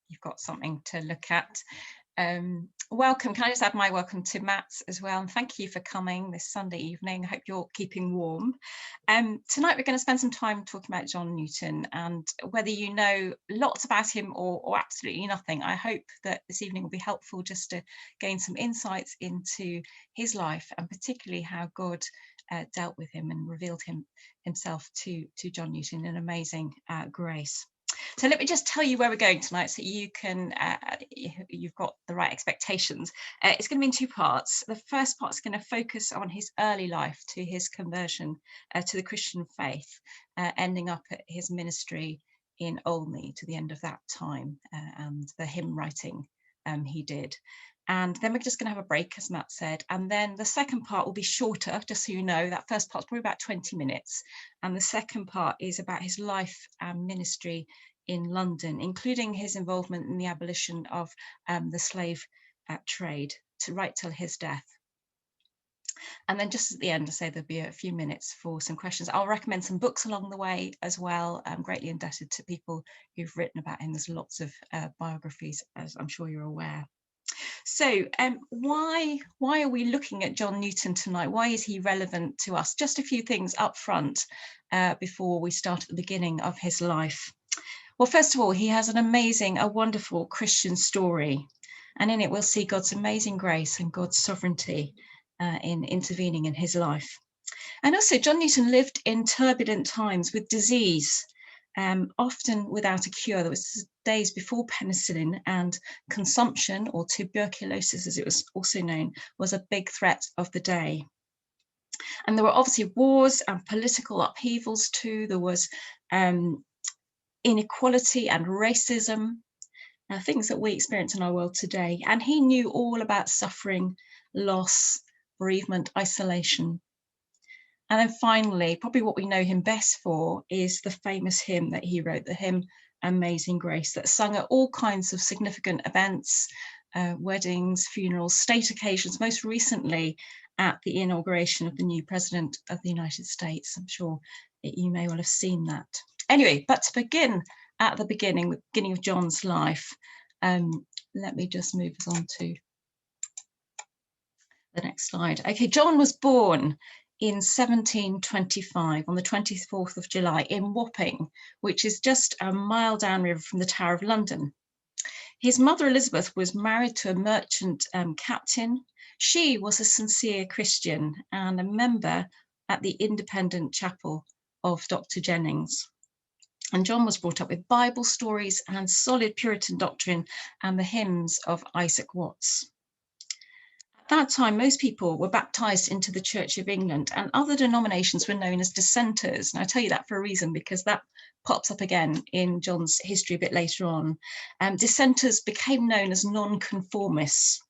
you've got something to look at. Welcome. Can I just add my welcome to Matt as well? And thank you for coming this Sunday evening. I hope you're keeping warm. Tonight we're going to spend some time talking about John Newton, and whether you know lots about him or absolutely nothing, I hope that this evening will be helpful just to gain some insights into his life, and particularly how God dealt with him and revealed himself to John Newton in amazing grace. So let me just tell you where we're going tonight, so you can, you've got the right expectations. It's going to be in two parts. The first part is going to focus on his early life to his conversion to the Christian faith, ending up at his ministry in Olney to the end of that time, and the hymn writing he did. And then we're just going to have a break, as Matt said. And then the second part will be shorter, just so you know. That first part's probably about 20 minutes. And the second part is about his life and ministry in London, including his involvement in the abolition of the slave trade, right till his death. And then just at the end, I say there'll be a few minutes for some questions. I'll recommend some books along the way as well. I'm greatly indebted to people who've written about him. There's lots of biographies, as I'm sure you're aware. So why are we looking at John Newton tonight? Why is he relevant to us? Just a few things up front before we start at the beginning of his life. Well, first of all, he has a wonderful Christian story. And in it, we'll see God's amazing grace and God's sovereignty in intervening in his life. And also, John Newton lived in turbulent times with disease, often without a cure. There was days before penicillin, and consumption, or tuberculosis as it was also known, was a big threat of the day. And there were obviously wars and political upheavals too. There was inequality and racism, things that we experience in our world today. And he knew all about suffering, loss, bereavement, isolation. And then finally, probably what we know him best for is the famous hymn that he wrote, the hymn Amazing Grace, that's sung at all kinds of significant events, weddings, funerals, state occasions, most recently at the inauguration of the new president of the United States. I'm sure you may well have seen that. Anyway, but to begin at the beginning, the beginning of John's life, let me just move us on to the next slide. Okay, John was born in 1725 on the 24th of July in Wapping, which is just a mile downriver from the Tower of London. His mother Elizabeth was married to a merchant captain. She was a sincere Christian and a member at the Independent Chapel of Dr. Jennings. And John was brought up with Bible stories and solid Puritan doctrine and the hymns of Isaac Watts. At that time, most people were baptized into the Church of England, and other denominations were known as dissenters. And I tell you that for a reason, because that pops up again in John's history a bit later on. Dissenters became known as nonconformists.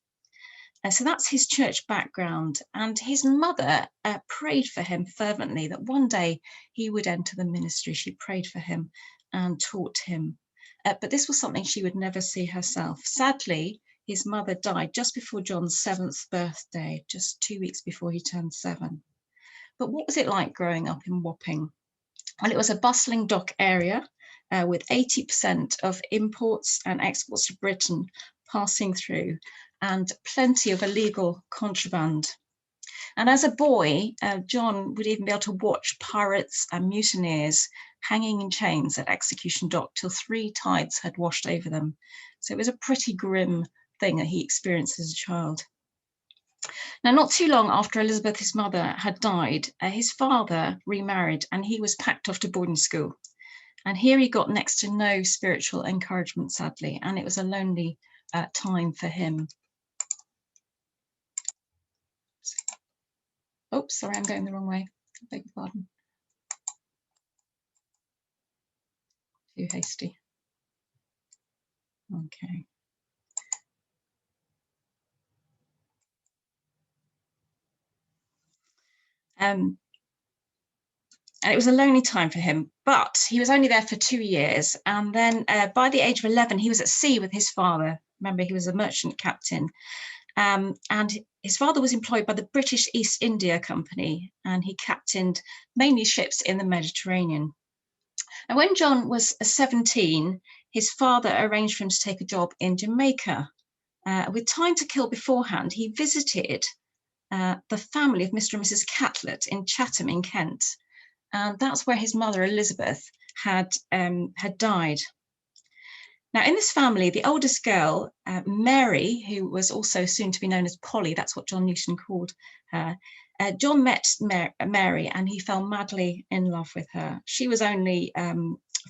So that's his church background. And his mother prayed for him fervently that one day he would enter the ministry. She prayed for him and taught him. But this was something she would never see herself. Sadly, his mother died just before John's 7th birthday, just 2 weeks before he turned 7. But what was it like growing up in Wapping? Well, it was a bustling dock area with 80% of imports and exports to Britain passing through, and plenty of illegal contraband. And as a boy, John would even be able to watch pirates and mutineers hanging in chains at Execution Dock till 3 tides had washed over them. So it was a pretty grim thing that he experienced as a child. Now, not too long after Elizabeth, his mother, had died, his father remarried and he was packed off to boarding school. And here he got next to no spiritual encouragement, sadly, and it was a lonely time for him. Oops, sorry, I'm going the wrong way. I beg your pardon. Too hasty. Okay. And it was a lonely time for him, but he was only there for 2 years. And then by the age of 11, he was at sea with his father. Remember, he was a merchant captain. And his father was employed by the British East India Company, and he captained mainly ships in the Mediterranean. And when John was 17, his father arranged for him to take a job in Jamaica. With time to kill beforehand, he visited the family of Mr. and Mrs. Catlett in Chatham in Kent. And that's where his mother, Elizabeth, had died. Now, in this family, the oldest girl, Mary, who was also soon to be known as Polly, that's what John Newton called her, John met Mary and he fell madly in love with her. She was only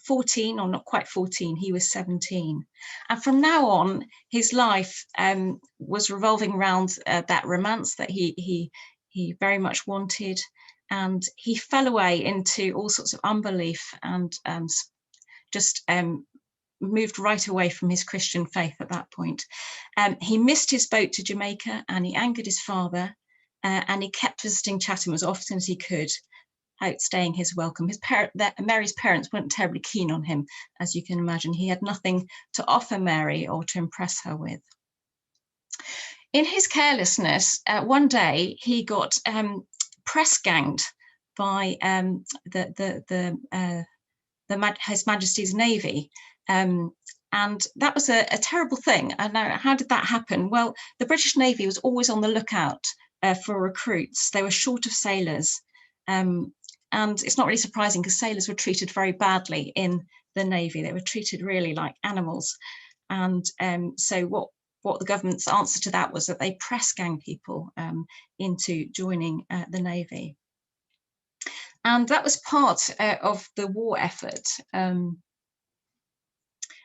14, or not quite 14, he was 17. And from now on, his life was revolving around that romance that he very much wanted. And he fell away into all sorts of unbelief and just moved right away from his Christian faith at that point. He missed his boat to Jamaica and he angered his father, and he kept visiting Chatham as often as he could, outstaying his welcome. Mary's parents weren't terribly keen on him, as you can imagine. He had nothing to offer Mary or to impress her with. In his carelessness, one day he got press ganged by His Majesty's Navy. And that was a terrible thing. And how did that happen? Well, the British Navy was always on the lookout for recruits. They were short of sailors. And it's not really surprising because sailors were treated very badly in the Navy. They were treated really like animals. And so what the government's answer to that was that they press gang people into joining the Navy. And that was part of the war effort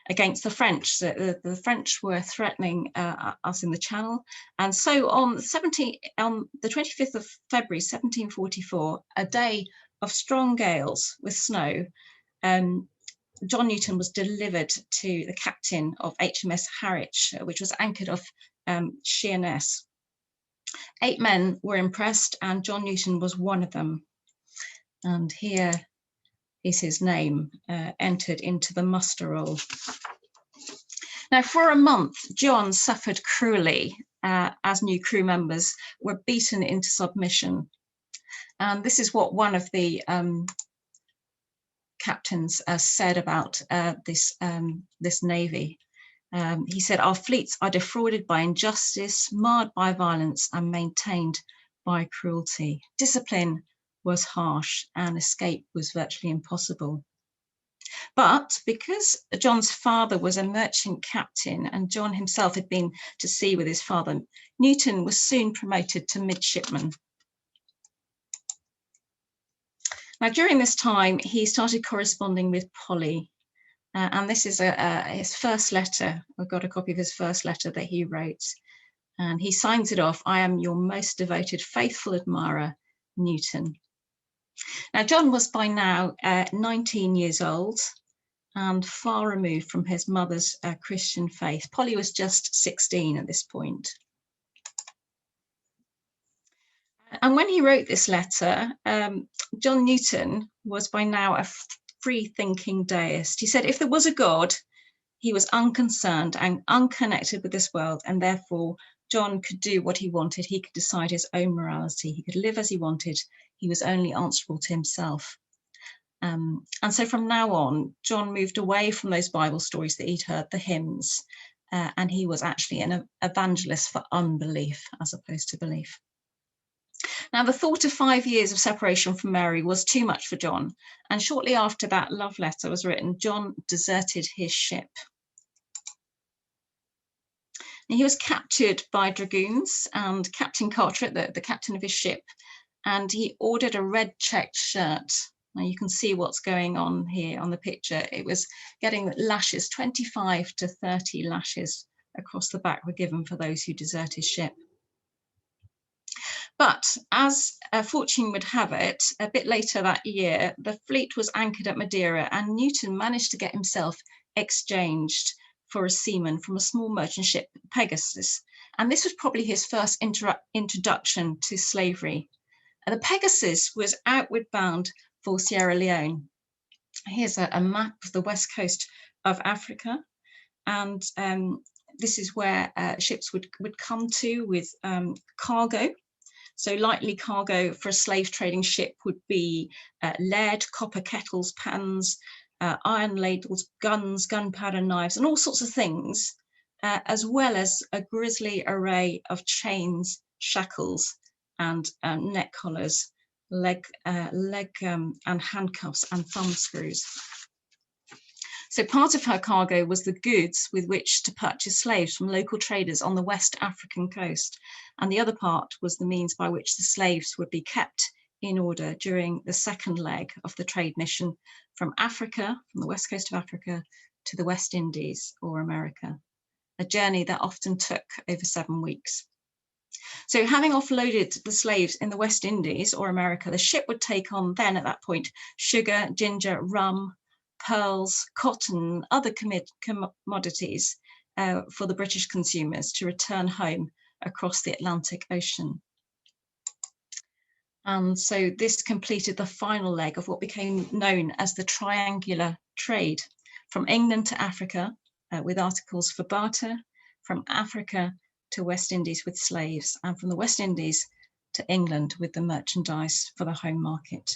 against the French. The French were threatening us in the Channel. And so on the 25th of February, 1744, a day of strong gales with snow, John Newton was delivered to the captain of HMS Harwich, which was anchored off Sheerness. 8 men were impressed and John Newton was one of them. And here is his name entered into the muster roll. Now, for a month, John suffered cruelly as new crew members were beaten into submission. And this is what one of the captains said about this navy. He said, "Our fleets are defrauded by injustice, marred by violence, and maintained by cruelty. Discipline was harsh and escape was virtually impossible." But because John's father was a merchant captain and John himself had been to sea with his father, Newton was soon promoted to midshipman. Now, during this time, he started corresponding with Polly. And this is his first letter. I've got a copy of his first letter that he wrote. And he signs it off, "I am your most devoted, faithful admirer, Newton." Now, John was by now 19 years old and far removed from his mother's Christian faith. Polly was just 16 at this point. And when he wrote this letter, John Newton was by now a free-thinking deist. He said if there was a God, he was unconcerned and unconnected with this world, and therefore John could do what he wanted. He could decide his own morality. He could live as he wanted. He was only answerable to himself. And so from now on, John moved away from those Bible stories that he'd heard, the hymns, and he was actually an evangelist for unbelief as opposed to belief. Now, the thought of 5 years of separation from Mary was too much for John, and shortly after that love letter was written, John deserted his ship. He was captured by dragoons and Captain Carteret, the captain of his ship, and he ordered a red checked shirt. Now you can see what's going on here on the picture. It was getting lashes, 25 to 30 lashes across the back were given for those who desert his ship. But as fortune would have it, a bit later that year, the fleet was anchored at Madeira and Newton managed to get himself exchanged for a seaman from a small merchant ship, Pegasus. And this was probably his first introduction to slavery. The Pegasus was outward bound for Sierra Leone. Here's a map of the west coast of Africa. And this is where ships would come to with cargo. So likely cargo for a slave trading ship would be lead, copper kettles, pans, iron ladles, guns, gunpowder, knives, and all sorts of things, as well as a grisly array of chains, shackles, and neck collars, leg and handcuffs and thumb screws. So part of her cargo was the goods with which to purchase slaves from local traders on the West African coast, and the other part was the means by which the slaves would be kept in order during the second leg of the trade mission from Africa, from the west coast of Africa, to the West Indies or America, a journey that often took over 7 weeks. So having offloaded the slaves in the West Indies or America, the ship would take on then at that point sugar, ginger, rum, pearls, cotton, other commodities for the British consumers to return home across the Atlantic Ocean. And so this completed the final leg of what became known as the triangular trade, from England to Africa with articles for barter, from Africa to West Indies with slaves, and from the West Indies to England with the merchandise for the home market.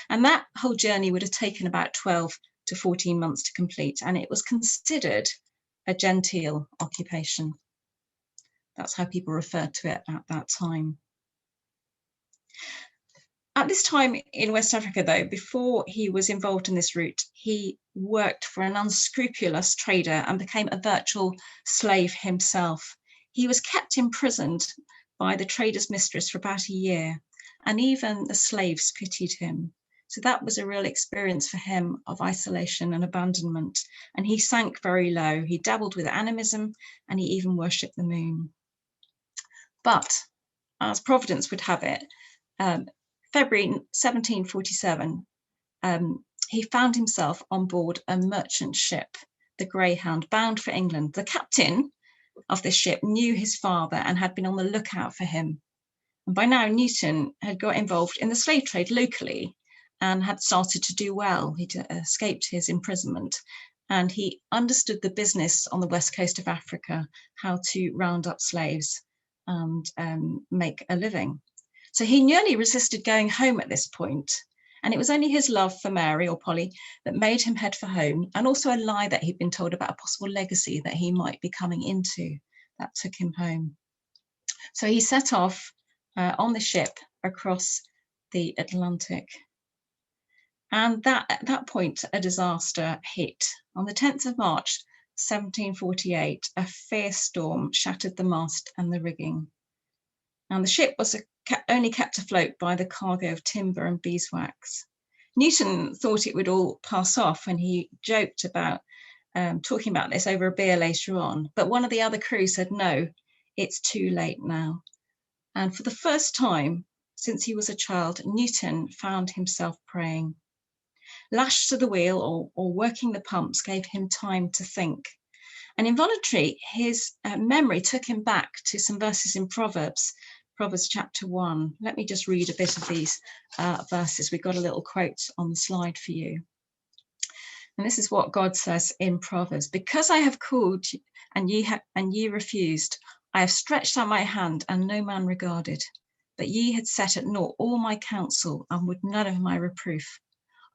And that whole journey would have taken about 12 to 14 months to complete, and it was considered a genteel occupation. That's how people referred to it at that time. At this time in West Africa, though, before he was involved in this route, he worked for an unscrupulous trader and became a virtual slave himself. He was kept imprisoned by the trader's mistress for about a year, and even the slaves pitied him. So that was a real experience for him of isolation and abandonment. And he sank very low. He dabbled with animism, and he even worshipped the moon. But as Providence would have it, February 1747, he found himself on board a merchant ship, the Greyhound, bound for England. The captain of this ship knew his father and had been on the lookout for him. And by now, Newton had got involved in the slave trade locally and had started to do well. He'd escaped his imprisonment, and he understood the business on the west coast of Africa, how to round up slaves and make a living. So he nearly resisted going home at this point, and it was only his love for Mary, or Polly, that made him head for home, and also a lie that he'd been told about a possible legacy that he might be coming into that took him home. So he set off on the ship across the Atlantic. And at that point, a disaster hit. On the 10th of March, 1748, a fierce storm shattered the mast and the rigging. And the ship was only kept afloat by the cargo of timber and beeswax. Newton thought it would all pass off, and he joked about talking about this over a beer later on. But one of the other crew said, no, it's too late now. And for the first time since he was a child, Newton found himself praying. Lashed to the wheel or working the pumps gave him time to think. And involuntarily, his memory took him back to some verses in Proverbs chapter 1. Let me just read a bit of these verses. We've got a little quote on the slide for you. And this is what God says in Proverbs. Because I have called and ye refused, I have stretched out my hand and no man regarded. But ye had set at naught all my counsel and would none of my reproof.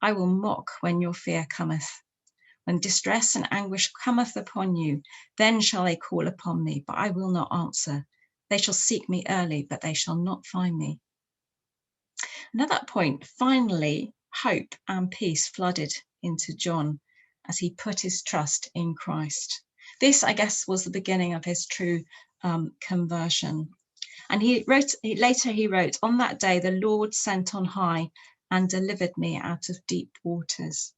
I will mock when your fear cometh. When distress and anguish cometh upon you, then shall they call upon me, but I will not answer. They shall seek me early, but they shall not find me. And at that point, finally, hope and peace flooded into John as he put his trust in Christ. This, I guess, was the beginning of his true conversion. And later he wrote, on that day, the Lord sent on high and delivered me out of deep waters.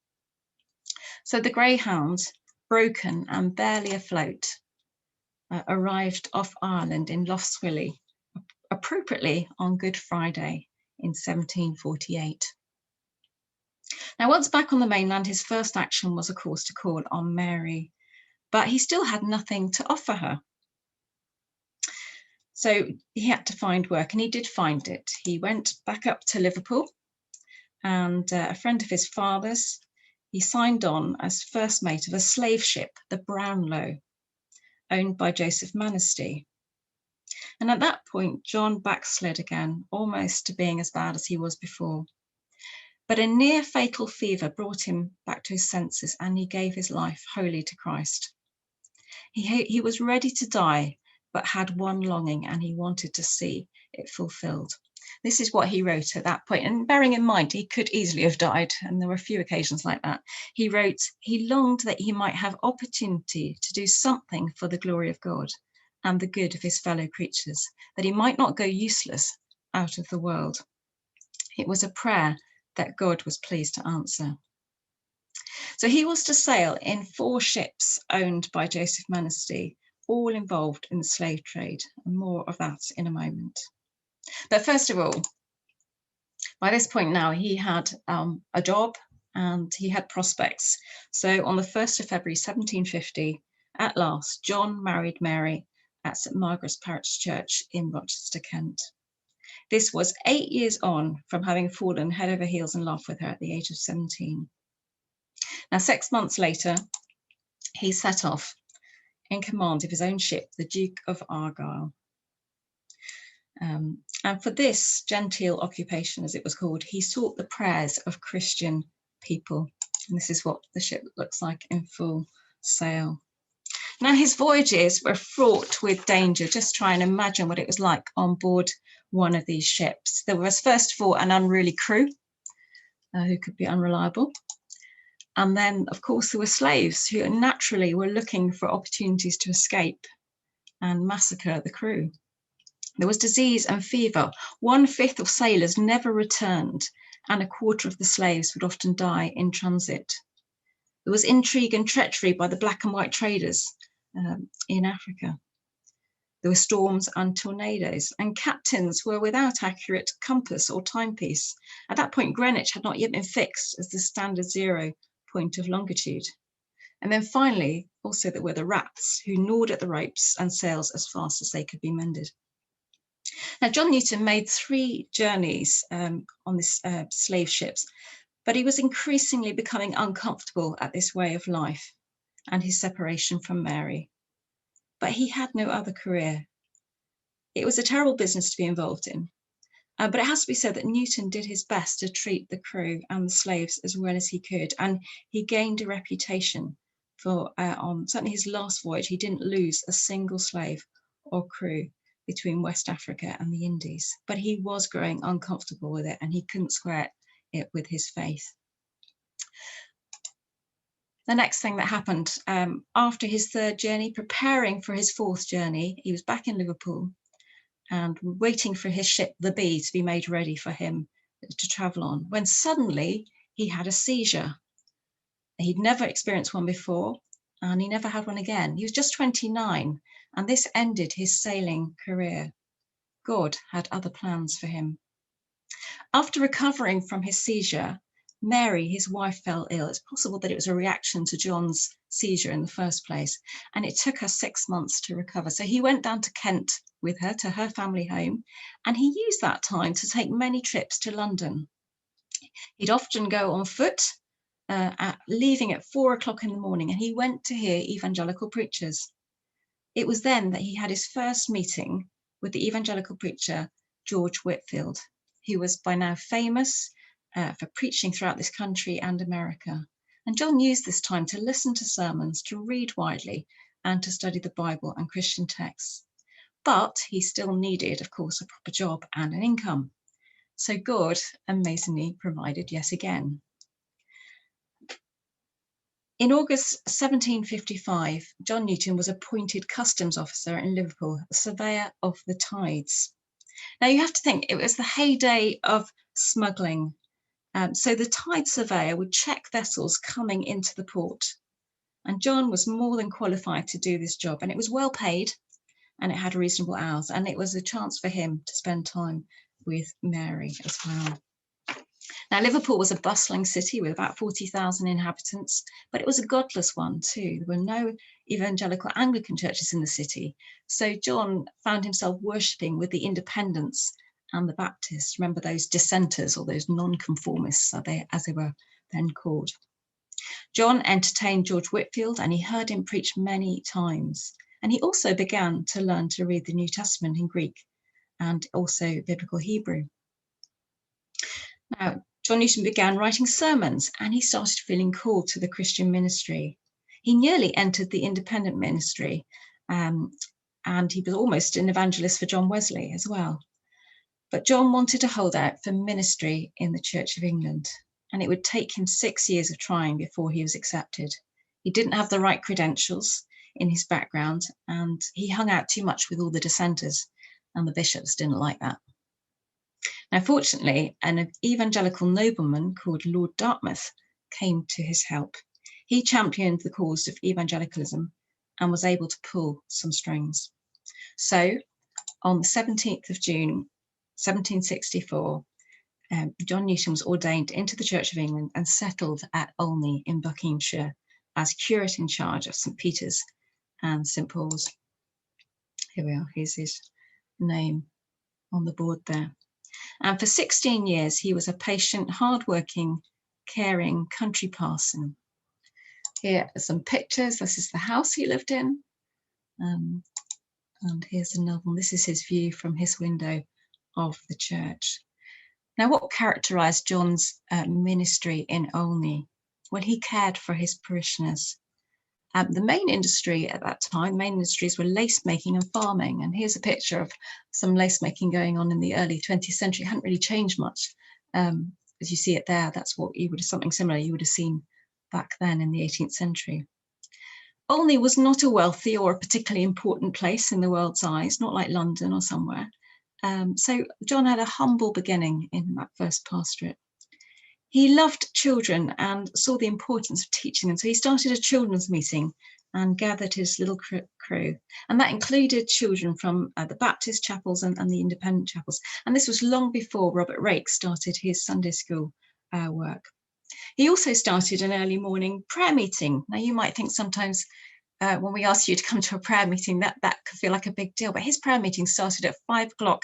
So the Greyhound, broken and barely afloat, arrived off Ireland in Lough Swilly, appropriately on Good Friday in 1748. Now, once back on the mainland, his first action was, of course, to call on Mary, but he still had nothing to offer her. So he had to find work, and he did find it. He went back up to Liverpool, and a friend of his father's, he signed on as first mate of a slave ship, the Brownlow, owned by Joseph Manistee. And at that point, John backslid again, almost to being as bad as he was before. But a near fatal fever brought him back to his senses, and he gave his life wholly to Christ. He was ready to die, but had one longing, and he wanted to see it fulfilled. This is what he wrote at that point. And bearing in mind, he could easily have died, and there were a few occasions like that. He wrote, he longed that he might have opportunity to do something for the glory of God and the good of his fellow creatures, that he might not go useless out of the world. It was a prayer that God was pleased to answer. So he was to sail in 4 ships owned by Joseph Manistee, all involved in the slave trade, and more of that in a moment. But first of all, by this point now, he had a job and he had prospects. So on the 1st of February 1750, at last, John married Mary at St Margaret's Parish Church in Rochester, Kent. This was 8 years on from having fallen head over heels in love with her at the age of 17. Now, 6 months later, he set off in command of his own ship, the Duke of Argyll. And for this genteel occupation, as it was called, he sought the prayers of Christian people. And this is what the ship looks like in full sail. Now, his voyages were fraught with danger. Just try and imagine what it was like on board one of these ships. There was, first of all, an unruly crew who could be unreliable. And then, of course, there were slaves who naturally were looking for opportunities to escape and massacre the crew. There was disease and fever. 1/5 of sailors never returned, and 1/4 of the slaves would often die in transit. There was intrigue and treachery by the black and white traders in Africa. There were storms and tornadoes, and captains were without accurate compass or timepiece. At that point, Greenwich had not yet been fixed as the standard 0 point of longitude. And then finally, also there were the rats who gnawed at the ropes and sails as fast as they could be mended. Now, John Newton made 3 journeys on this slave ships, but he was increasingly becoming uncomfortable at this way of life and his separation from Mary. But he had no other career. It was a terrible business to be involved in, but it has to be said that Newton did his best to treat the crew and the slaves as well as he could, and he gained a reputation for, on certainly his last voyage, he didn't lose a single slave or crew between West Africa and the Indies, but he was growing uncomfortable with it and he couldn't square it with his faith. The next thing that happened, after his 3rd journey, preparing for his 4th journey, he was back in Liverpool and waiting for his ship, the Bee, to be made ready for him to travel on, when suddenly he had a seizure. He'd never experienced one before, and he never had one again. He was just 29, and this ended his sailing career. God had other plans for him. After recovering from his seizure, Mary, his wife, fell ill. It's possible that it was a reaction to John's seizure in the first place, and it took her 6 months to recover. So he went down to Kent with her, to her family home, and he used that time to take many trips to London. He'd often go on foot, leaving at 4 o'clock in the morning, and he went to hear evangelical preachers. It was then that he had his first meeting with the evangelical preacher, George Whitefield, who was by now famous for preaching throughout this country and America. And John used this time to listen to sermons, to read widely, and to study the Bible and Christian texts. But he still needed, of course, a proper job and an income. So God amazingly provided yet again. In August 1755, John Newton was appointed customs officer in Liverpool, surveyor of the tides. Now you have to think, it was the heyday of smuggling. So the tide surveyor would check vessels coming into the port. And John was more than qualified to do this job, and it was well paid and it had reasonable hours, and it was a chance for him to spend time with Mary as well. Now, Liverpool was a bustling city with about 40,000 inhabitants, but it was a godless one too. There were no evangelical Anglican churches in the city. So John found himself worshipping with the Independents and the Baptists. Remember those dissenters, or those nonconformists, as they were then called. John entertained George Whitefield, and he heard him preach many times. And he also began to learn to read the New Testament in Greek and also biblical Hebrew. Now, John Newton began writing sermons and he started feeling called to the Christian ministry. He nearly entered the independent ministry, and he was almost an evangelist for John Wesley as well. But John wanted to hold out for ministry in the Church of England, and it would take him 6 years of trying before he was accepted. He didn't have the right credentials in his background, and he hung out too much with all the dissenters, and the bishops didn't like that. Now, fortunately, an evangelical nobleman called Lord Dartmouth came to his help. He championed the cause of evangelicalism and was able to pull some strings. So, on the 17th of June, 1764, John Newton was ordained into the Church of England and settled at Olney in Buckinghamshire as curate in charge of St. Peter's and St. Paul's. Here we are, here's his name on the board there. And for 16 years, he was a patient, hardworking, caring country parson. Here are some pictures. This is the house he lived in. And here's another one. This is his view from his window of the church. Now, what characterised John's ministry in Olney? Well, he cared for his parishioners. The main industry at that time, main industries were lace making and farming. And here's a picture of some lace making going on in the early 20th century. It hadn't really changed much. As you see it there, that's what you would have, something similar you would have seen back then in the 18th century. Olney was not a wealthy or a particularly important place in the world's eyes, not like London or somewhere. So John had a humble beginning in that first pastorate. He loved children and saw the importance of teaching them. So he started a children's meeting and gathered his little crew. And that included children from the Baptist chapels and the independent chapels. And this was long before Robert Rake started his Sunday school work. He also started an early morning prayer meeting. Now, you might think sometimes when we ask you to come to a prayer meeting, that could feel like a big deal. But his prayer meeting started at 5 o'clock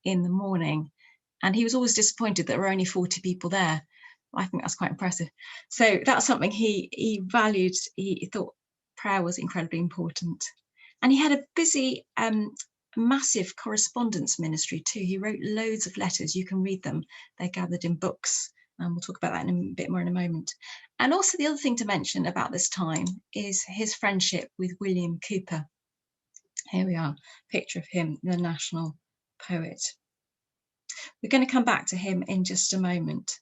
in the morning. And he was always disappointed that there were only 40 people there. I think that's quite impressive. So that's something he valued. He thought prayer was incredibly important. And he had a busy, massive correspondence ministry too. He wrote loads of letters. You can read them. They're gathered in books. And we'll talk about that in a bit more in a moment. And also the other thing to mention about this time is his friendship with William Cowper. Here we are, picture of him, the national poet. We're going to come back to him in just a moment.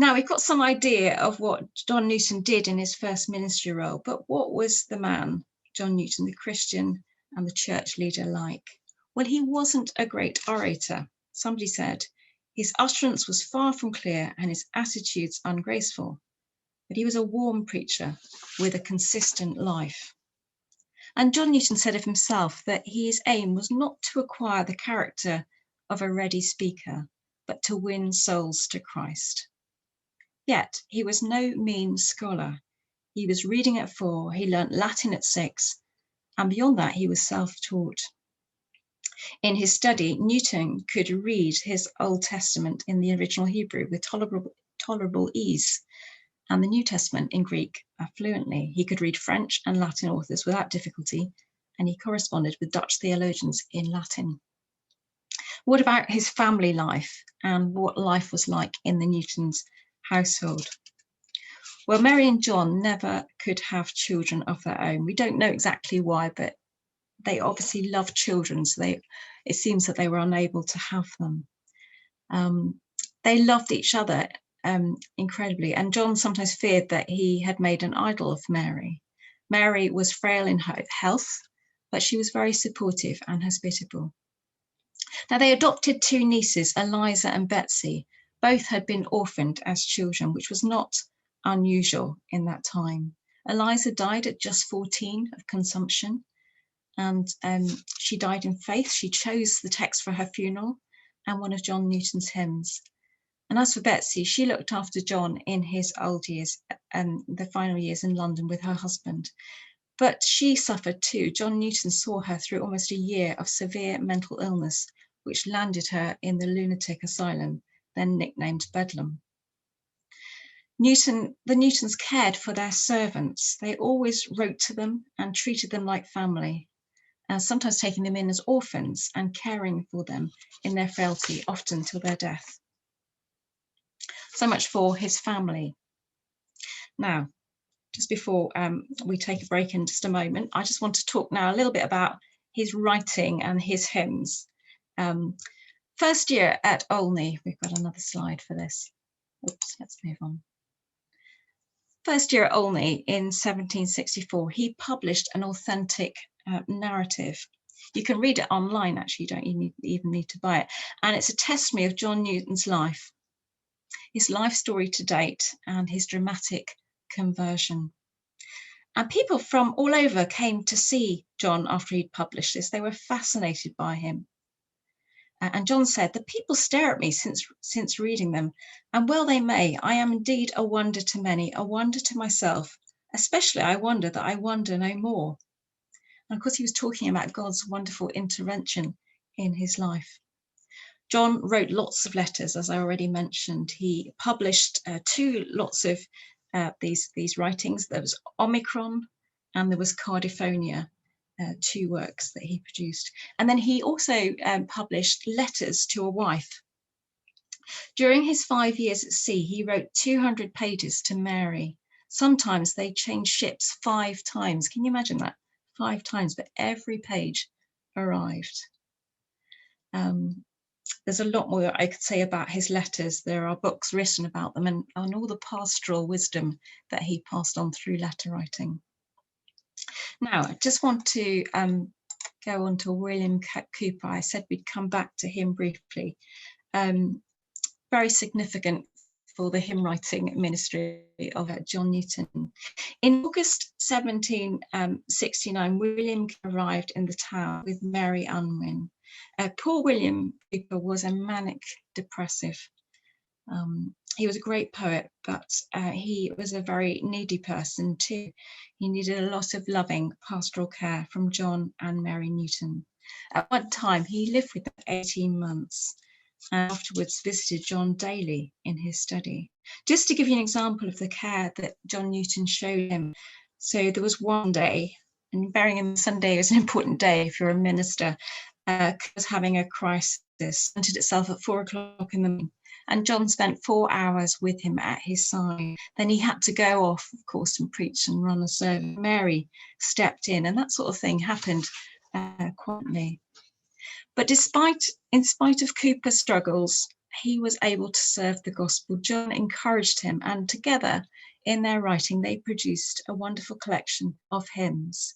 Now, we've got some idea of what John Newton did in his first ministry role, but what was the man, John Newton, the Christian and the church leader, like? Well, he wasn't a great orator. Somebody said his utterance was far from clear and his attitudes ungraceful, but he was a warm preacher with a consistent life. And John Newton said of himself that his aim was not to acquire the character of a ready speaker, but to win souls to Christ. Yet he was no mean scholar. He was reading at 4, he learnt Latin at 6, and beyond that he was self-taught. In his study, Newton could read his Old Testament in the original Hebrew with tolerable ease, and the New Testament in Greek fluently. He could read French and Latin authors without difficulty, and he corresponded with Dutch theologians in Latin. What about his family life and what life was like in the Newtons' household? Well, Mary and John never could have children of their own. We don't know exactly why, but they obviously loved children, so it seems that they were unable to have them. They loved each other incredibly, and John sometimes feared that he had made an idol of Mary. Mary was frail in her health, but she was very supportive and hospitable. Now, they adopted 2 nieces, Eliza and Betsy. Both had been orphaned as children, which was not unusual in that time. Eliza died at just 14 of consumption, and she died in faith. She chose the text for her funeral and one of John Newton's hymns. And as for Betsy, she looked after John in his old years and the final years in London with her husband. But she suffered too. John Newton saw her through almost a year of severe mental illness, which landed her in the lunatic asylum, then nicknamed Bedlam. The Newtons cared for their servants. They always wrote to them and treated them like family, sometimes taking them in as orphans and caring for them in their frailty, often till their death. So much for his family. Now, just before we take a break in just a moment, I just want to talk now a little bit about his writing and his hymns. First year at Olney, we've got another slide for this. Oops, let's move on. First year at Olney in 1764, he published an authentic narrative. You can read it online, actually, you don't even need to buy it. And it's a testimony of John Newton's life, his life story to date, and his dramatic conversion. And people from all over came to see John after he'd published this. They were fascinated by him. And John said, "The people stare at me since reading them, and well they may. I am indeed a wonder to many, a wonder to myself. Especially I wonder that I wonder no more." And of course, he was talking about God's wonderful intervention in his life. John wrote lots of letters, as I already mentioned. He published two lots of these writings. There was Omicron and there was Cardiphonia, two works that he produced. And then he also published letters to a wife. During his 5 years at sea, he wrote 200 pages to Mary. Sometimes they changed ships 5 times. Can you imagine that? 5 times, but every page arrived. There's a lot more I could say about his letters. There are books written about them and all the pastoral wisdom that he passed on through letter writing. Now, I just want to go on to William Cowper. I said we'd come back to him briefly. Very significant for the hymn writing ministry of John Newton. In August 1769, William arrived in the town with Mary Unwin. Poor William Cowper was a manic depressive. He was a great poet, but he was a very needy person too. He needed a lot of loving pastoral care from John and Mary Newton. At one time, he lived with them 18 months and afterwards visited John daily in his study. Just to give you an example of the care that John Newton showed him. So there was one day, and bearing in mind Sunday is an important day if you're a minister, was having a crisis, presented itself at 4 o'clock in the morning. And John spent 4 hours with him at his side. Then he had to go off, of course, and preach and run a service. Mary stepped in, and that sort of thing happened quietly. But in spite of Cowper's struggles, he was able to serve the gospel. John encouraged him, and together in their writing, they produced a wonderful collection of hymns.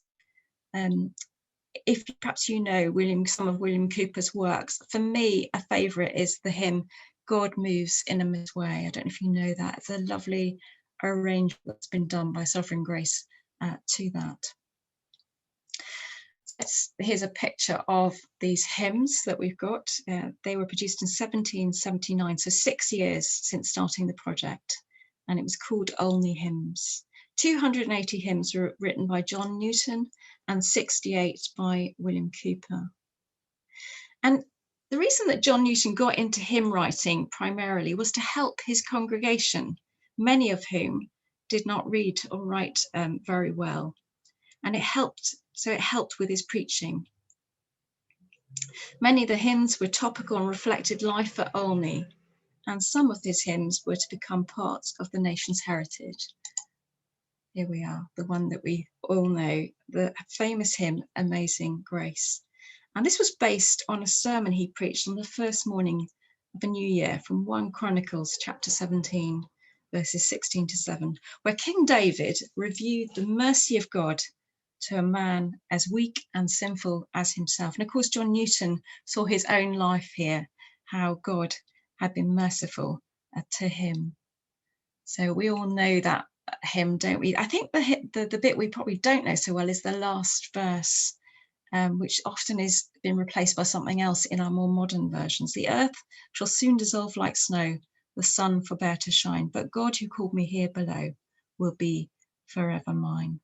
If perhaps you know some of William Cowper's works, for me, a favourite is the hymn, "God Moves in a Mysterious Way." I don't know if you know that. It's a lovely arrangement that's been done by Sovereign Grace to that. Here's a picture of these hymns that we've got. They were produced in 1779, so 6 years since starting the project, and it was called Olney Hymns. 280 hymns were written by John Newton and 68 by William Cowper. And the reason that John Newton got into hymn writing primarily was to help his congregation, many of whom did not read or write very well. And it helped with his preaching. Many of the hymns were topical and reflected life at Olney, and some of his hymns were to become part of the nation's heritage. Here we are, the one that we all know, the famous hymn, "Amazing Grace." And this was based on a sermon he preached on the first morning of a new year from 1 Chronicles chapter 17, verses 16 to 7, where King David reviewed the mercy of God to a man as weak and sinful as himself. And of course, John Newton saw his own life here, how God had been merciful to him. So we all know that hymn, don't we? I think the bit we probably don't know so well is the last verse, which often is been replaced by something else in our more modern versions. "The earth shall soon dissolve like snow, the sun forbear to shine, but God who called me here below will be forever mine."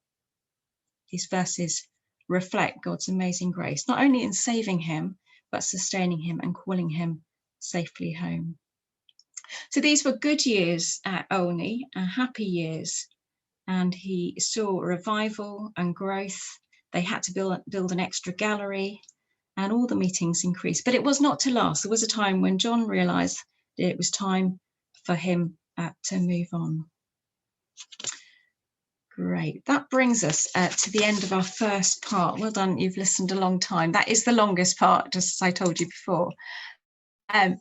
These verses reflect God's amazing grace, not only in saving him, but sustaining him and calling him safely home. So these were good years at Olney, happy years, and he saw revival and growth. They had to build an extra gallery, and all the meetings increased. But it was not to last. There was a time when John realised that it was time for him to move on. Great. That brings us to the end of our first part. Well done. You've listened a long time. That is the longest part, just as I told you before.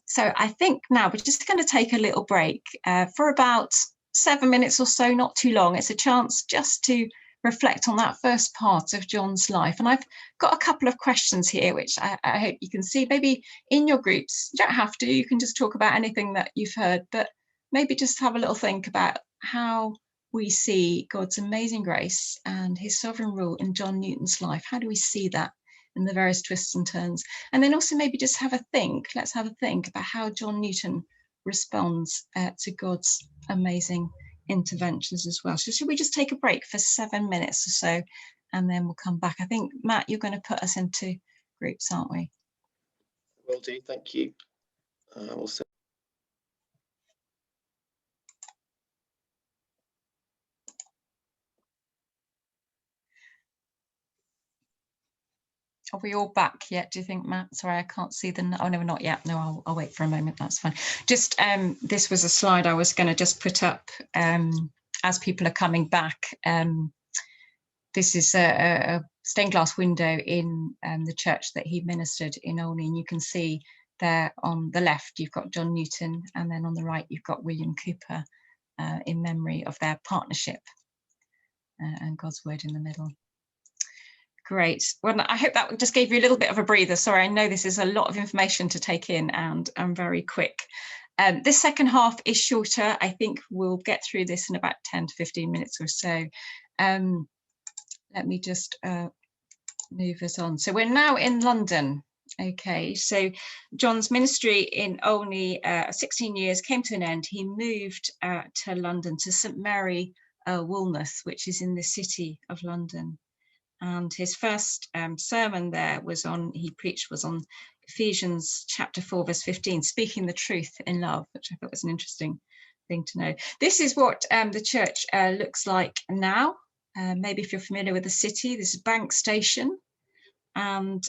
So I think now we're just going to take a little break for about 7 minutes or so, not too long. It's a chance just to reflect on that first part of John's life. And I've got a couple of questions here, which I hope you can see. Maybe in your groups, you don't have to, you can just talk about anything that you've heard, but maybe just have a little think about how we see God's amazing grace and his sovereign rule in John Newton's life. How do we see that in the various twists and turns? And then also maybe just have a think, let's have a think about how John Newton responds to God's amazing interventions as well. So should we just take a break for 7 minutes or so, and then we'll come back? I think, Matt, you're going to put us into groups, aren't we? Will do, thank you. Also, are we all back yet, do you think, Matt? Sorry, I can't see the... Oh, no, not yet. No, I'll wait for a moment. That's fine. Just this was a slide I was going to just put up as people are coming back. This is a stained glass window in the church that he ministered in Olney, and you can see there on the left you've got John Newton, and then on the right you've got William Cowper in memory of their partnership, and God's word in the middle. Great. Well, I hope that just gave you a little bit of a breather. Sorry, I know this is a lot of information to take in, and I'm very quick. This second half is shorter. I think we'll get through this in about 10 to 15 minutes or so. Let me just move us on. So we're now in London. Okay, so John's ministry in Olney, 16 years, came to an end. He moved to London, to St Mary Woolnoth, which is in the city of London. And his first sermon there he preached was on Ephesians chapter 4, verse 15, speaking the truth in love, which I thought was an interesting thing to know. This is what the church looks like now. Maybe if you're familiar with the city, this is Bank Station. And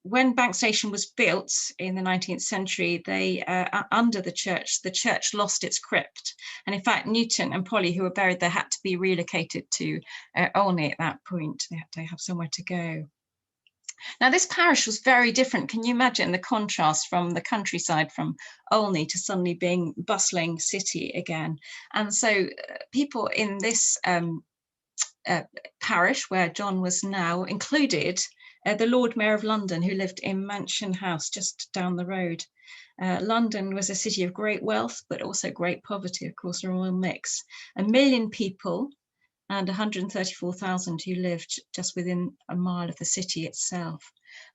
when Bank Station was built in the 19th century, they under the church lost its crypt. And in fact, Newton and Polly, who were buried there, had to be relocated to Olney at that point. They had to have somewhere to go. Now, this parish was very different. Can you imagine the contrast from the countryside, from Olney, to suddenly being bustling city again? And so people in this parish where John was now included the Lord Mayor of London, who lived in Mansion House just down the road. London was a city of great wealth, but also great poverty, of course, a royal mix. 1 million people and 134,000 who lived just within a mile of the city itself.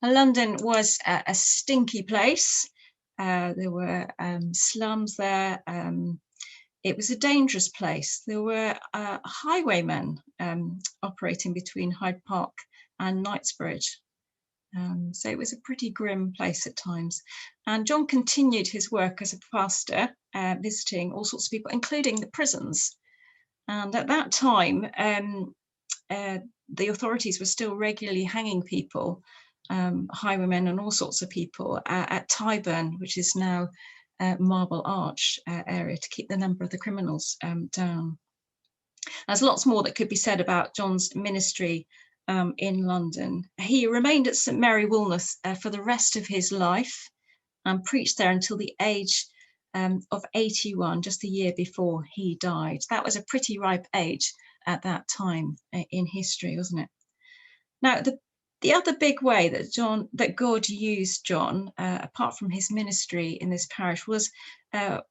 And London was a stinky place. There were slums there. It was a dangerous place. There were highwaymen operating between Hyde Park and Knightsbridge. So it was a pretty grim place at times. And John continued his work as a pastor, visiting all sorts of people, including the prisons. And at that time, the authorities were still regularly hanging people, highwaymen and all sorts of people, at Tyburn, which is now Marble Arch area, to keep the number of the criminals down. There's lots more that could be said about John's ministry in London. He remained at St Mary Woolnoth for the rest of his life and preached there until the age of 81, just a year before he died. That was a pretty ripe age at that time in history, wasn't it? Now, the other big way that God used John, apart from his ministry in this parish, was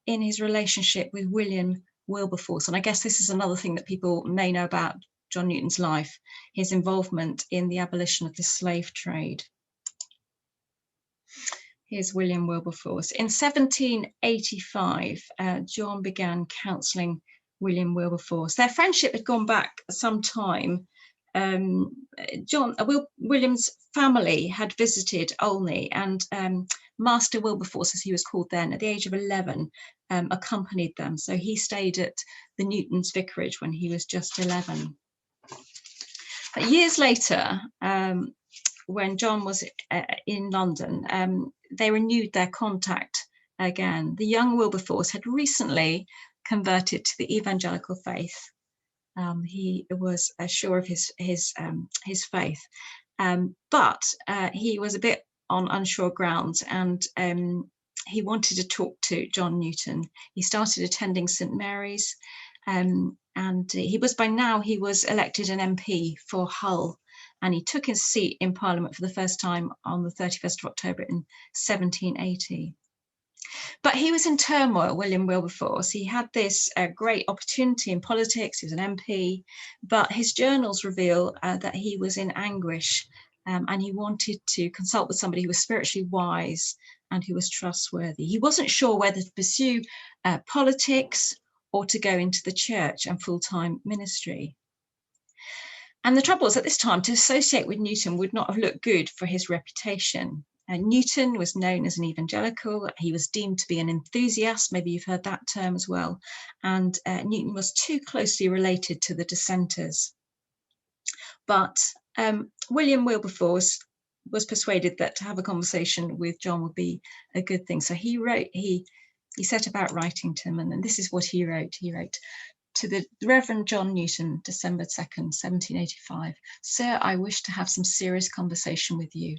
in his relationship with William Wilberforce. And I guess this is another thing that people may know about John Newton's life, his involvement in the abolition of the slave trade. Here's William Wilberforce. In 1785, John began counselling William Wilberforce. Their friendship had gone back some time. William's family had visited Olney, and Master Wilberforce, as he was called then, at the age of 11, accompanied them. So he stayed at the Newton's vicarage when he was just 11. But years later, when John was in London, they renewed their contact again. The young Wilberforce had recently converted to the evangelical faith. He was sure of his faith, but he was a bit on unsure grounds, and he wanted to talk to John Newton. He started attending St Mary's, and he was elected an MP for Hull, and he took his seat in Parliament for the first time on the 31st of October in 1780. But he was in turmoil, William Wilberforce. He had this great opportunity in politics. He was an MP, but his journals reveal that he was in anguish, and he wanted to consult with somebody who was spiritually wise and who was trustworthy. He wasn't sure whether to pursue politics or to go into the church and full-time ministry. And the trouble was, at this time, to associate with Newton would not have looked good for his reputation. Newton was known as an evangelical. He was deemed to be an enthusiast. Maybe you've heard that term as well. And Newton was too closely related to the dissenters. But William Wilberforce was persuaded that to have a conversation with John would be a good thing. So he set about writing to him, and this is what he wrote. He wrote, "To the Reverend John Newton, December 2nd, 1785. Sir, I wish to have some serious conversation with you.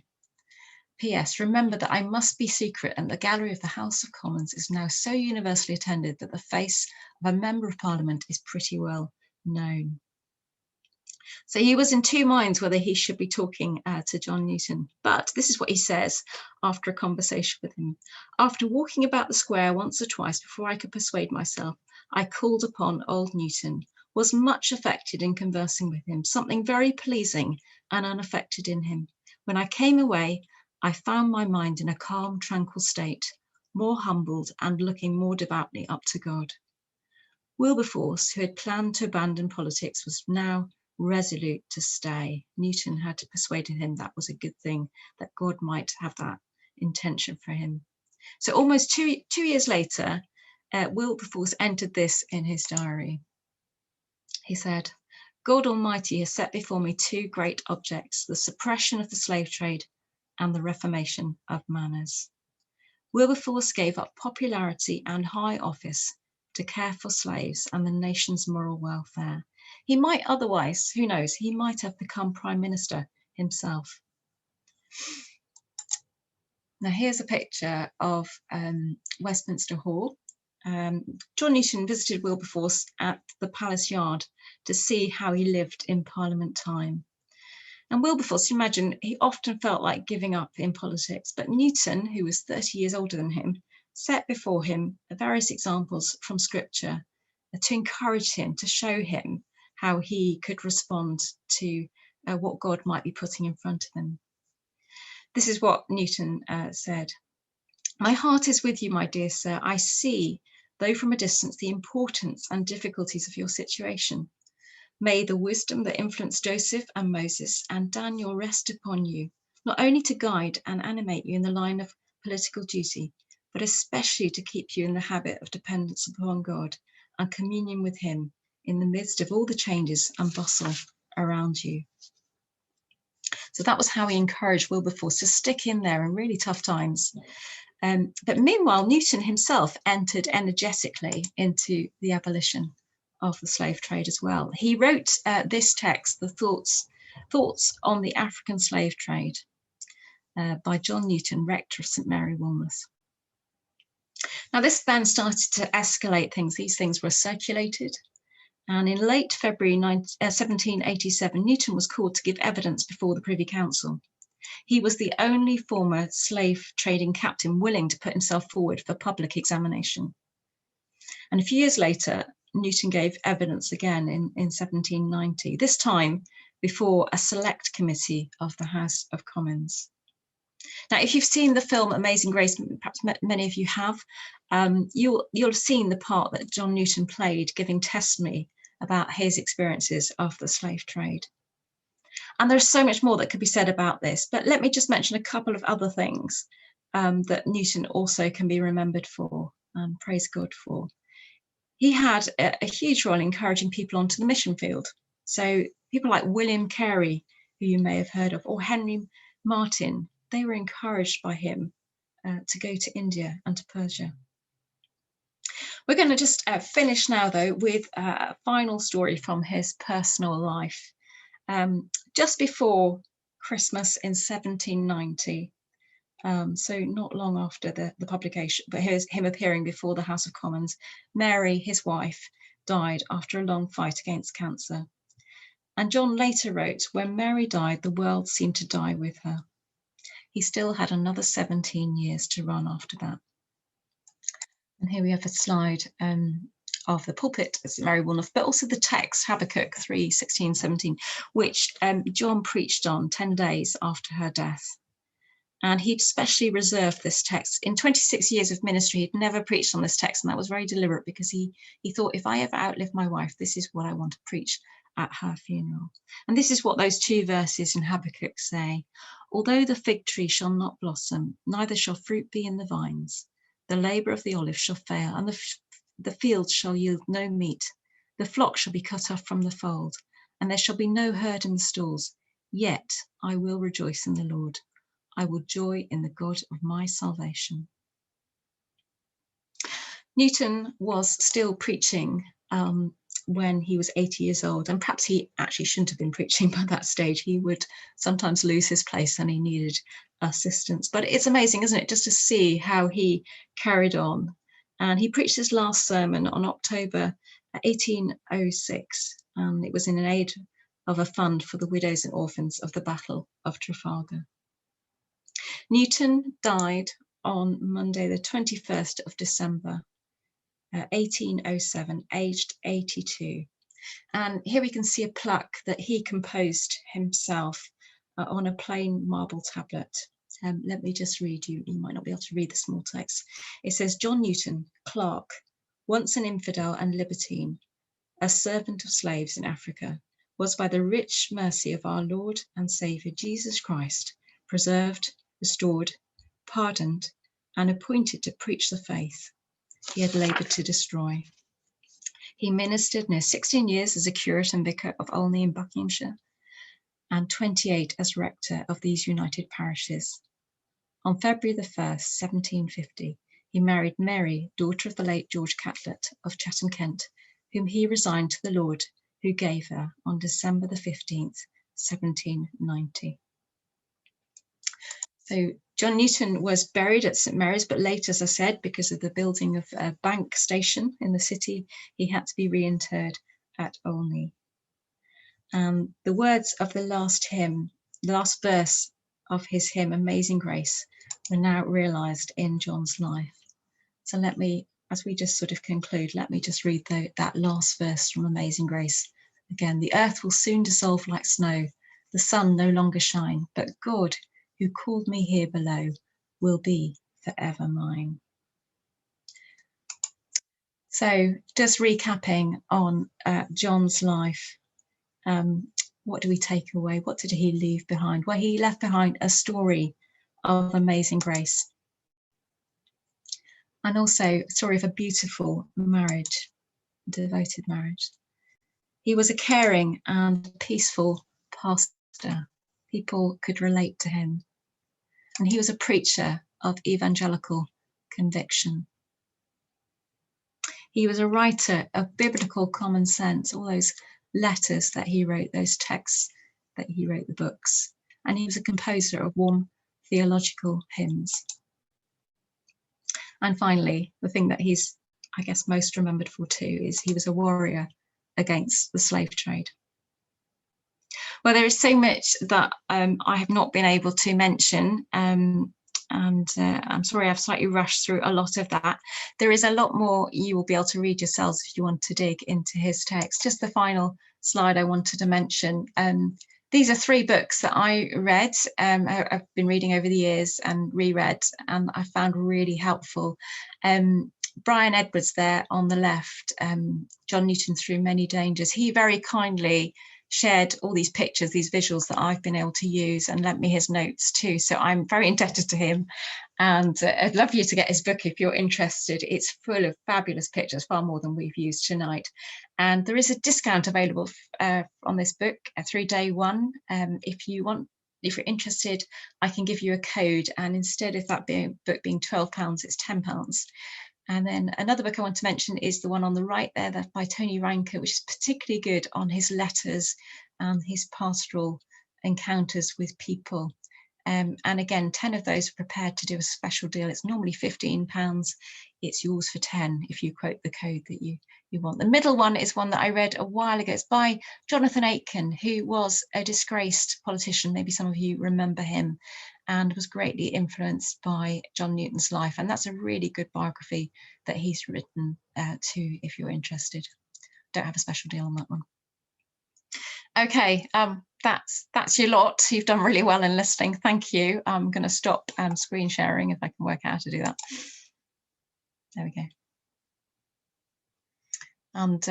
P.S. Remember that I must be secret, and the gallery of the House of Commons is now so universally attended that the face of a member of Parliament is pretty well known." So he was in two minds whether he should be talking to John Newton. But this is what he says after a conversation with him. "After walking about the square once or twice before I could persuade myself, I called upon old Newton, was much affected in conversing with him, something very pleasing and unaffected in him. When I came away, I found my mind in a calm, tranquil state, more humbled and looking more devoutly up to God." Wilberforce, who had planned to abandon politics, was now resolute to stay. Newton had persuaded him that was a good thing, that God might have that intention for him. So almost two years later, Wilberforce entered this in his diary. He said, "God Almighty has set before me two great objects, the suppression of the slave trade and the reformation of manners." Wilberforce gave up popularity and high office to care for slaves and the nation's moral welfare. He might otherwise, who knows, he might have become Prime Minister himself. Now here's a picture of Westminster Hall. John Newton visited Wilberforce at the Palace Yard to see how he lived in Parliament time. And Wilberforce, imagine, he often felt like giving up in politics, but Newton, who was 30 years older than him, set before him various examples from Scripture to encourage him, to show him how he could respond to what God might be putting in front of him. This is what Newton said. "My heart is with you, my dear sir. I see, though from a distance, the importance and difficulties of your situation. May the wisdom that influenced Joseph and Moses and Daniel rest upon you, not only to guide and animate you in the line of political duty, but especially to keep you in the habit of dependence upon God and communion with him in the midst of all the changes and bustle around you." So that was how he encouraged Wilberforce to stick in there in really tough times. But meanwhile, Newton himself entered energetically into the abolition of the slave trade as well. He wrote this text, the Thoughts on the African Slave Trade, by John Newton, rector of St Mary, Woolnoth. Now this then started to escalate things. These things were circulated, and in late February 1787, Newton was called to give evidence before the Privy Council. He was the only former slave trading captain willing to put himself forward for public examination. And a few years later, Newton gave evidence again in 1790, this time before a select committee of the House of Commons. Now, if you've seen the film Amazing Grace, perhaps many of you have, you'll have seen the part that John Newton played giving testimony about his experiences of the slave trade. And there's so much more that could be said about this, but let me just mention a couple of other things that Newton also can be remembered for, and praise God for. He had a huge role in encouraging people onto the mission field. So people like William Carey, who you may have heard of, or Henry Martin, they were encouraged by him to go to India and to Persia. We're going to just finish now, though, with a final story from his personal life. Just before Christmas in 1790, so not long after the publication, but here's him appearing before the House of Commons, Mary, his wife, died after a long fight against cancer. And John later wrote, when Mary died, the world seemed to die with her. He still had another 17 years to run after that. And here we have a slide of the pulpit at St Mary Woolnoth, but also the text, Habakkuk 3, 16, 17, which John preached on 10 days after her death. And he'd specially reserved this text. In 26 years of ministry, he'd never preached on this text, and that was very deliberate because he thought, if I ever outlive my wife, this is what I want to preach at her funeral. And this is what those 2 verses in Habakkuk say. Although the fig tree shall not blossom, neither shall fruit be in the vines, the labour of the olive shall fail, and the fields shall yield no meat. The flock shall be cut off from the fold, and there shall be no herd in the stalls. Yet I will rejoice in the Lord. I will joy in the God of my salvation. Newton was still preaching when he was 80 years old, and perhaps he actually shouldn't have been preaching by that stage. He would sometimes lose his place and he needed assistance. But it's amazing, isn't it, just to see how he carried on. And he preached his last sermon on October 1806, and it was in aid of a fund for the widows and orphans of the Battle of Trafalgar. Newton died on Monday, the 21st of December, 1807, aged 82. And here we can see a plaque that he composed himself on a plain marble tablet. Let me just read you. You might not be able to read the small text. It says, John Newton, clerk, once an infidel and libertine, a servant of slaves in Africa, was by the rich mercy of our Lord and Saviour Jesus Christ preserved, restored, pardoned, and appointed to preach the faith he had laboured to destroy. He ministered near 16 years as a curate and vicar of Olney in Buckinghamshire, and 28 as rector of these united parishes. On February the 1st, 1750, he married Mary, daughter of the late George Catlett of Chatham, Kent, whom he resigned to the Lord, who gave her on December the 15th, 1790. So John Newton was buried at St Mary's, but later, as I said, because of the building of a bank station in the city, he had to be reinterred at Olney. The words of the last hymn, the last verse of his hymn, Amazing Grace, were now realised in John's life. So let me, as we just sort of conclude, let me just read that last verse from Amazing Grace again. The earth will soon dissolve like snow, the sun no longer shine, but God, who called me here below, will be forever mine. So just recapping on John's life, what do we take away? What did he leave behind? Well, he left behind a story of amazing grace, and also a story of a beautiful marriage, devoted marriage. He was a caring and peaceful pastor. People could relate to him. And he was a preacher of evangelical conviction. He was a writer of biblical common sense, all those letters that he wrote, those texts that he wrote, the books. And he was a composer of warm theological hymns. And finally, the thing that he's, I guess, most remembered for too is he was a warrior against the slave trade. Well, there is so much that I have not been able to mention, and I'm sorry I've slightly rushed through a lot of that. There is a lot more you will be able to read yourselves if you want to dig into his text. Just the final slide I wanted to mention. These are 3 books that I read, I've been reading over the years and reread, and I found really helpful. Brian Edwards there on the left, John Newton Through Many Dangers, he very kindly shared all these pictures, these visuals that I've been able to use, and lent me his notes too. So I'm very indebted to him, and I'd love you to get his book if you're interested. It's full of fabulous pictures, far more than we've used tonight. And there is a discount available on this book, a 3-day one. If you want If you're interested, I can give you a code, and instead of that book being £12, it's £10. And then another book I want to mention is the one on the right there, that by Tony Ranker, which is particularly good on his letters and his pastoral encounters with people. And again, 10 of those are prepared to do a special deal. It's normally £15. It's yours for 10 if you quote the code that you want. The middle one is one that I read a while ago. It's by Jonathan Aitken, who was a disgraced politician. Maybe some of you remember him, and was greatly influenced by John Newton's life. And that's a really good biography that he's written too, if you're interested. Don't have a special deal on that one. Okay, that's your lot. You've done really well in listening. Thank you. I'm going to stop screen sharing if I can work out how to do that. There we go. And